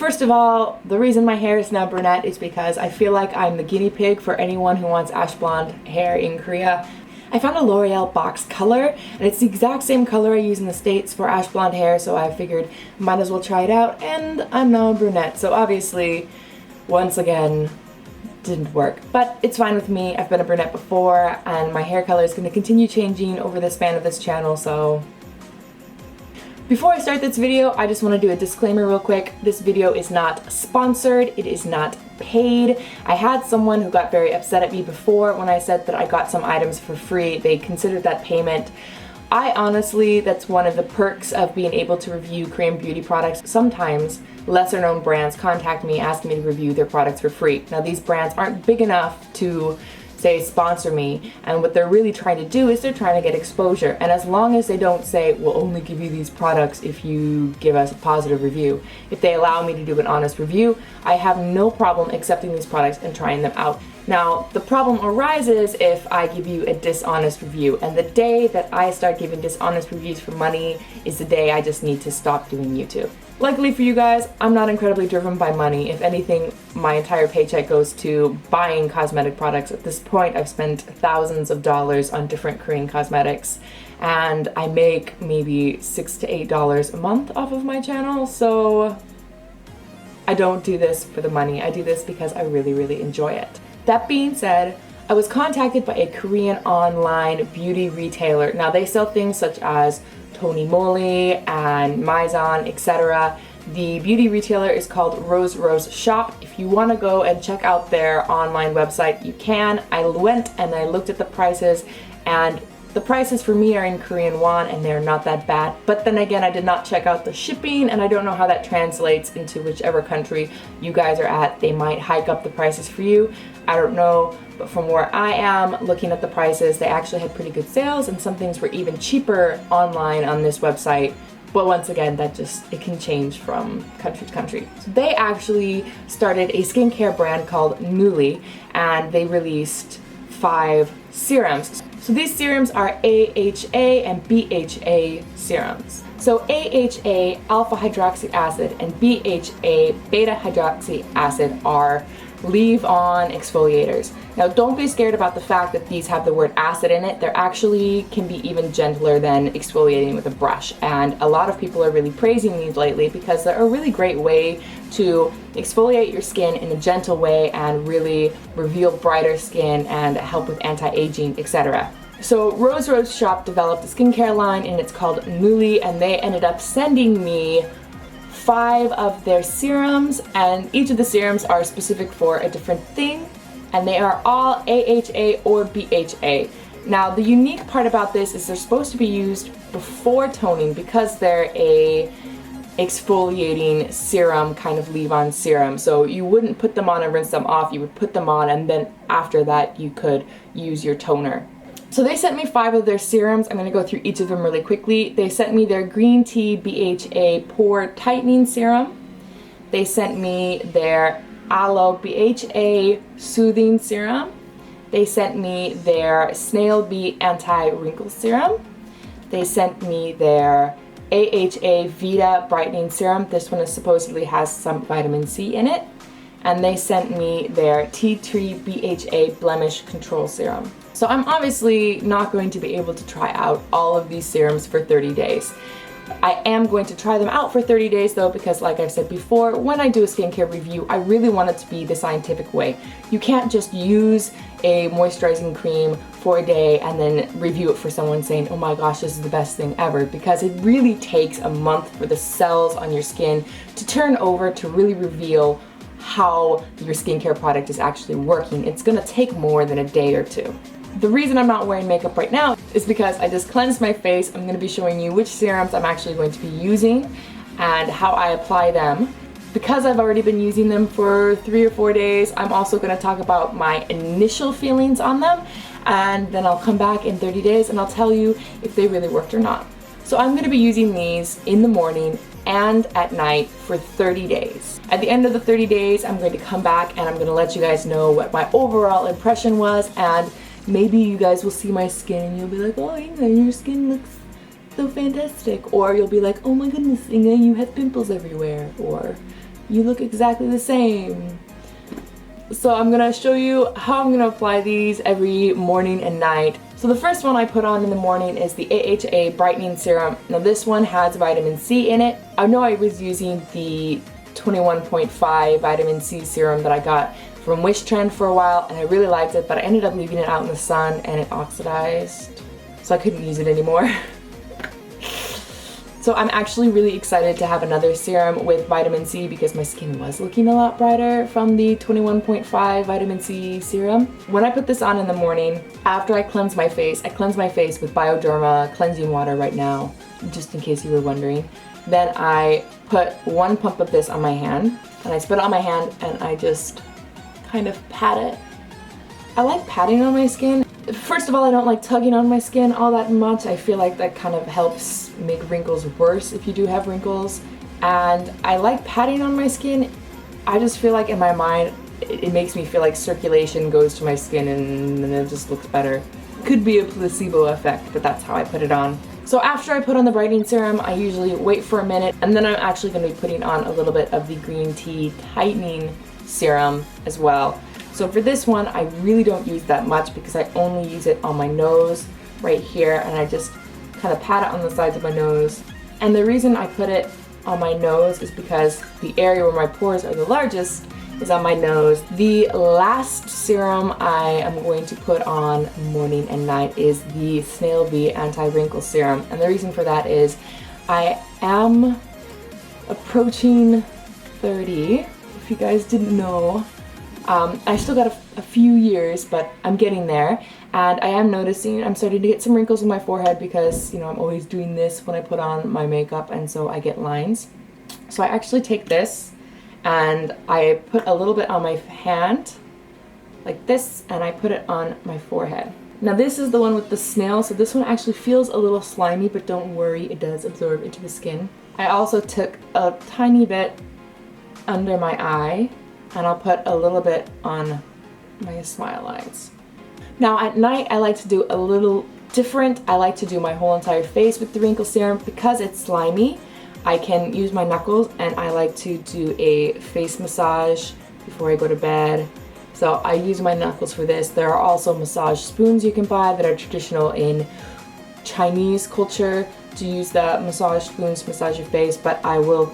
First of all, the reason my hair is now brunette is because I feel like I'm the guinea pig for anyone who wants ash blonde hair in Korea. I found a L'Oreal box color, and it's the exact same color I use in the States for ash blonde hair, so I figured might as well try it out, and I'm now a brunette, so obviously, once again, didn't work. But it's fine with me. I've been a brunette before, and my hair color is going to continue changing over the span of this channel, so... Before I start this video, I just want to do a disclaimer real quick. This video is not sponsored, it is not paid. I had someone who got very upset at me before when I said that I got some items for free. They considered that payment. I honestly, that's one of the perks of being able to review Korean beauty products. Sometimes lesser known brands contact me asking me to review their products for free. Now these brands aren't big enough to say sponsor me, and what they're really trying to do is they're trying to get exposure, and as long as they don't say we'll only give you these products if you give us a positive review, if they allow me to do an honest review, I have no problem accepting these products and trying them out. Now the problem arises if I give you a dishonest review, and the day that I start giving dishonest reviews for money is the day I just need to stop doing YouTube. Luckily for you guys, I'm not incredibly driven by money. If anything, my entire paycheck goes to buying cosmetic products. At this point, I've spent thousands of dollars on different Korean cosmetics, and I make maybe $6 to $8 a month off of my channel, so I don't do this for the money. I do this because I really, really enjoy it. That being said, I was contacted by a Korean online beauty retailer. Now they sell things such as Neulli and Maison, etc. The beauty retailer is called Rose Shop. If you want to go and check out their online website, you can. I went and I looked at the prices, and the prices for me are in Korean won, and they're not that bad. But then again, I did not check out the shipping, and I don't know how that translates into whichever country you guys are at. They might hike up the prices for you. I don't know. But from where I am, looking at the prices, they actually had pretty good sales, and some things were even cheaper online on this website. But once again, it can change from country to country. So they actually started a skincare brand called Neulli, and they released 5 serums. So these serums are AHA and BHA serums. So AHA, alpha hydroxy acid, and BHA, beta hydroxy acid, are leave-on exfoliators. Now don't be scared about the fact that these have the word acid in it. They're actually can be even gentler than exfoliating with a brush, and a lot of people are really praising these lately because they're a really great way to exfoliate your skin in a gentle way and really reveal brighter skin and help with anti-aging, etc. So Rose Shop developed a skincare line, and it's called Neulli, and they ended up sending me 5 of their serums, and each of the serums are specific for a different thing, and they are all AHA or BHA. Now the unique part about this is they're supposed to be used before toning because they're a exfoliating serum, kind of leave-on serum. So you wouldn't put them on and rinse them off, you would put them on, and then after that you could use your toner. So they sent me 5 of their serums. I'm going to go through each of them really quickly. They sent me their green tea BHA pore tightening serum. They sent me their aloe BHA soothing serum. They sent me their snail bee anti-wrinkle serum. They sent me their AHA Vita brightening serum. This one supposedly has some vitamin C in it. And they sent me their tea tree BHA blemish control serum. So I'm obviously not going to be able to try out all of these serums for 30 days. I am going to try them out for 30 days though, because like I've said before, when I do a skincare review, I really want it to be the scientific way. You can't just use a moisturizing cream for a day and then review it for someone saying, oh my gosh, this is the best thing ever, because it really takes a month for the cells on your skin to turn over to really reveal how your skincare product is actually working. It's gonna take more than a day or 2. The reason I'm not wearing makeup right now is because I just cleansed my face. I'm going to be showing you which serums I'm actually going to be using and how I apply them. Because I've already been using them for 3 or 4 days, I'm also going to talk about my initial feelings on them, and then I'll come back in 30 days and I'll tell you if they really worked or not. So I'm going to be using these in the morning and at night for 30 days. At the end of the 30 days, I'm going to come back and I'm going to let you guys know what my overall impression was, and maybe you guys will see my skin and you'll be like, oh, Inga, your skin looks so fantastic. Or you'll be like, oh my goodness, Inga, you have pimples everywhere. Or you look exactly the same. So I'm gonna show you how I'm gonna apply these every morning and night. So the first one I put on in the morning is the AHA Brightening Serum. Now this one has vitamin C in it. I know I was using the 21.5 vitamin C serum that I got from Wish Trend for a while, and I really liked it, but I ended up leaving it out in the sun and it oxidized, so I couldn't use it anymore. So I'm actually really excited to have another serum with vitamin C because my skin was looking a lot brighter from the 21.5 vitamin C serum. When I put this on in the morning, after I cleanse my face with Bioderma cleansing water right now, just in case you were wondering. Then I put 1 pump of this on my hand, and I spit it on my hand and I just kind of pat it. I like patting on my skin. First of all, I don't like tugging on my skin all that much. I feel like that kind of helps make wrinkles worse if you do have wrinkles. And I like patting on my skin. I just feel like in my mind, it makes me feel like circulation goes to my skin and it just looks better. Could be a placebo effect, but that's how I put it on. So after I put on the brightening serum, I usually wait for a minute, and then I'm actually going to be putting on a little bit of the green tea tightening serum as well. So for this one, I really don't use that much because I only use it on my nose right here, and I just kind of pat it on the sides of my nose. And the reason I put it on my nose is because the area where my pores are the largest is on my nose. The last serum I am going to put on morning and night is the Snail V Anti-Wrinkle Serum. And the reason for that is I am approaching 30, if you guys didn't know. I still got a few years, but I'm getting there, and I am noticing I'm starting to get some wrinkles in my forehead because, you know, I'm always doing this when I put on my makeup, and so I get lines. So I actually take this and I put a little bit on my hand like this, and I put it on my forehead. Now this is the one with the snail, so this one actually feels a little slimy, but don't worry, it does absorb into the skin. I also took a tiny bit under my eye, and I'll put a little bit on my smile lines. Now at night, I like to do a little different. I like to do my whole entire face with the wrinkle serum. Because it's slimy, I can use my knuckles, and I like to do a face massage before I go to bed. So I use my knuckles for this. There are also massage spoons you can buy that are traditional in Chinese culture to use the massage spoons to massage your face, but I will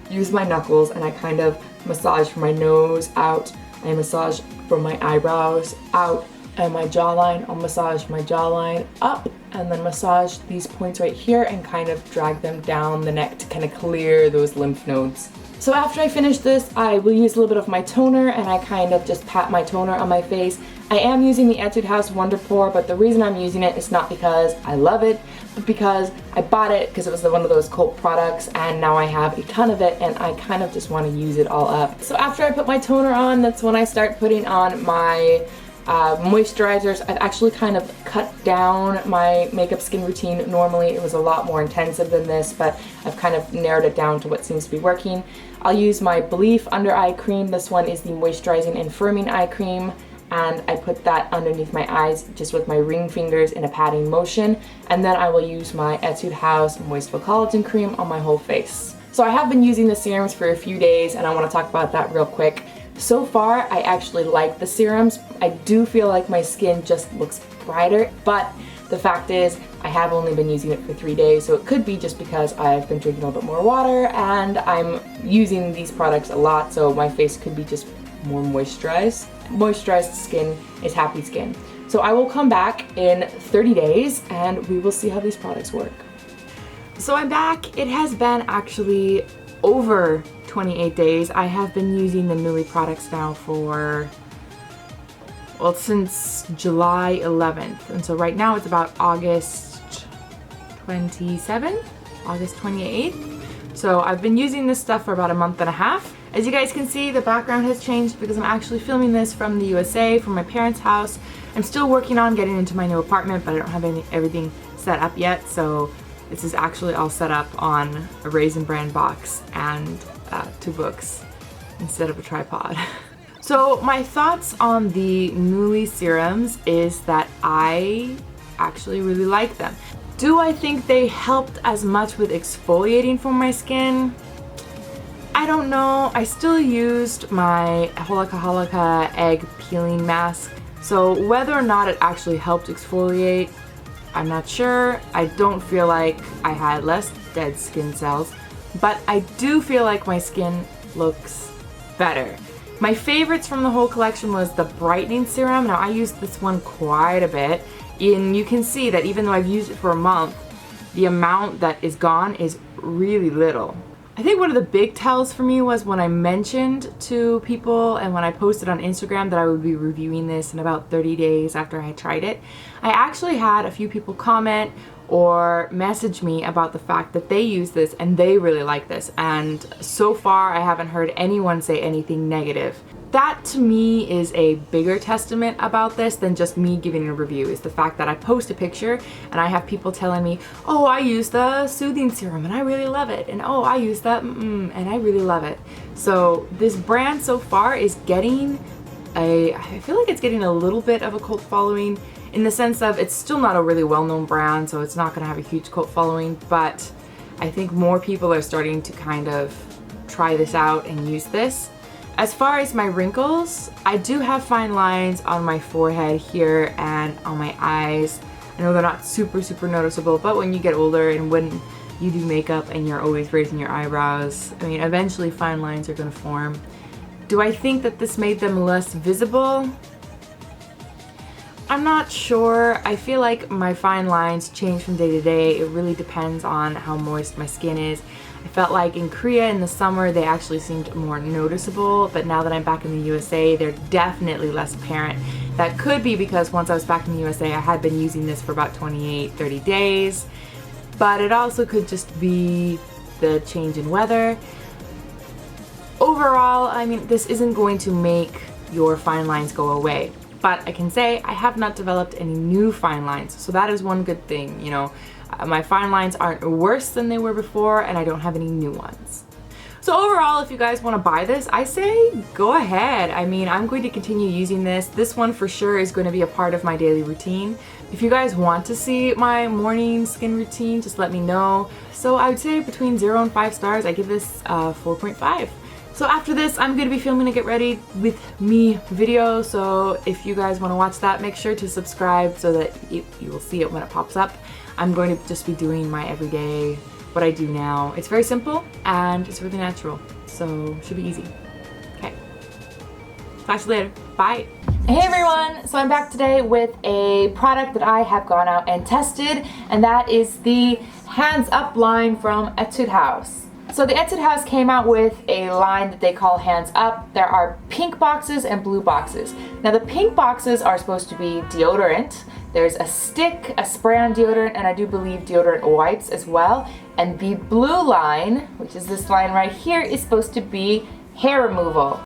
use my knuckles and I kind of massage from my nose out, I massage from my eyebrows out, and my jawline, I'll massage my jawline up, and then massage these points right here and kind of drag them down the neck to kind of clear those lymph nodes. So after I finish this, I will use a little bit of my toner, and I kind of just pat my toner on my face. I am using the Etude House Wonder Pore, but the reason I'm using it is not because I love it, but because I bought it because it was one of those cult products, and now I have a ton of it, and I kind of just want to use it all up. So after I put my toner on, that's when I start putting on my moisturizers. I've actually kind of cut down my makeup skin routine. Normally it was a lot more intensive than this, but I've kind of narrowed it down to what seems to be working. I'll use my Belief Under Eye Cream. This one is the moisturizing and firming eye cream, and I put that underneath my eyes just with my ring fingers in a patting motion, and then I will use my Etude House Moistful Collagen Cream on my whole face. So I have been using the serums for a few days, and I want to talk about that real quick. So far, I actually like the serums. I do feel like my skin just looks brighter, but the fact is I have only been using it for 3 days, so it could be just because I've been drinking a little bit more water and I'm using these products a lot, so my face could be just more moisturized. Moisturized skin is happy skin. So I will come back in 30 days and we will see how these products work. So I'm back. It has been actually over 28 days. I have been using the Neulli products now for, well, since July 11th. And so right now it's about August 27th, August 28th. So I've been using this stuff for about a month and a half. As you guys can see, the background has changed because I'm actually filming this from the USA, from my parents' house. I'm still working on getting into my new apartment, but I don't have everything set up yet. So this is actually all set up on a Raisin Bran box and 2 books instead of a tripod. So my thoughts on the Neulli serums is that I actually really like them. Do I think they helped as much with exfoliating for my skin? I I don't know. I still used my Holika egg peeling mask. So whether or not it actually helped exfoliate, I'm not sure. I don't feel like I had less dead skin cells, but I do feel like my skin looks better. My favorites from the whole collection was the Brightening Serum. Now I used this one quite a bit, and you can see that even though I've used it for a month, the amount that is gone is really little. I think one of the big tells for me was when I mentioned to people and when I posted on Instagram that I would be reviewing this in about 30 days after I had tried it. I actually had a few people comment or message me about the fact that they use this and they really like this, and so far I haven't heard anyone say anything negative. That to me is a bigger testament about this than just me giving a review, is the fact that I post a picture and I have people telling me, oh, I use the soothing serum and I really love it, and oh, I use that and I really love it. So this brand so far is getting I feel like it's getting a little bit of a cult following, in the sense of it's still not a really well-known brand, so it's not going to have a huge cult following, but I think more people are starting to kind of try this out and use this. As far as my wrinkles, I do have fine lines on my forehead here and on my eyes. I know they're not super noticeable, but when you get older and when you do makeup and you're always raising your eyebrows, I mean, eventually fine lines are going to form. Do I think that this made them less visible? I'm not sure. I feel like my fine lines change from day to day. It really depends on how moist my skin is. I felt like in Korea in the summer they actually seemed more noticeable, but now that I'm back in the USA, they're definitely less apparent. That could be because once I was back in the USA, I had been using this for about 28-30 days, but it also could just be the change in weather. Overall, I mean, this isn't going to make your fine lines go away, but I can say I have not developed any new fine lines, so that is one good thing, you know. My fine lines aren't worse than they were before, and I don't have any new ones. So overall, if you guys want to buy this, I say go ahead. I mean, I'm going to continue using this. This one for sure is going to be a part of my daily routine. If you guys want to see my morning skin routine, just let me know. So I would say between 0 and 5 stars, I give this 4.5. So after this, I'm going to be filming a get ready with me video, so if you guys want to watch that, make sure to subscribe so that you will see it when it pops up. I'm going to just be doing my everyday, what I do now. It's very simple and it's really natural, so should be easy. Okay, talk to you later. Bye. Hey everyone, so I'm back today with a product that I have gone out and tested, and that is the Hands Up line from Etude House. So the Etude House came out with a line that they call Hands Up. There are pink boxes and blue boxes. Now the pink boxes are supposed to be deodorant. There's a stick, a spray-on deodorant, and I do believe deodorant wipes as well. And the blue line, which is this line right here, is supposed to be hair removal.